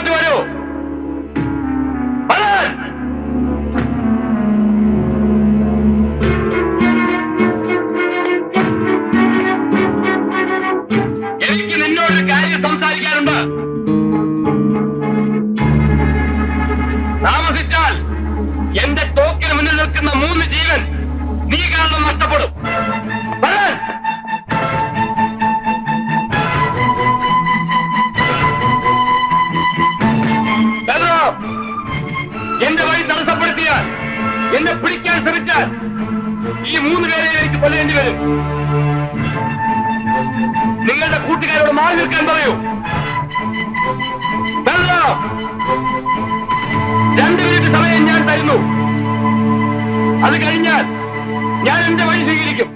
ഇങ്ങോട്ട് വരൂ. എനിക്ക് നിന്നോടൊരു കാര്യം സംസാരിക്കാനുണ്ട്. താമസിച്ചാൽ എന്റെ തോക്കിന് മുന്നിൽ നിൽക്കുന്ന 3 ജീവൻ നീ കാരണം നഷ്ടപ്പെടും. എന്റെ വഴി തടസ്സപ്പെടുത്തിയാൽ, എന്നെ പിടിക്കാൻ ശ്രമിച്ചാൽ ഈ 3 പേരെ എനിക്ക് കൊല്ലേണ്ടി വരും. നിങ്ങളുടെ കൂട്ടുകാരോട് മാറി നിൽക്കാൻ പറയൂ. 2 മിനിറ്റ് സമയം ഞാൻ തരുന്നു. അത് കഴിഞ്ഞാൽ ഞാൻ എന്റെ വഴി സ്വീകരിക്കും.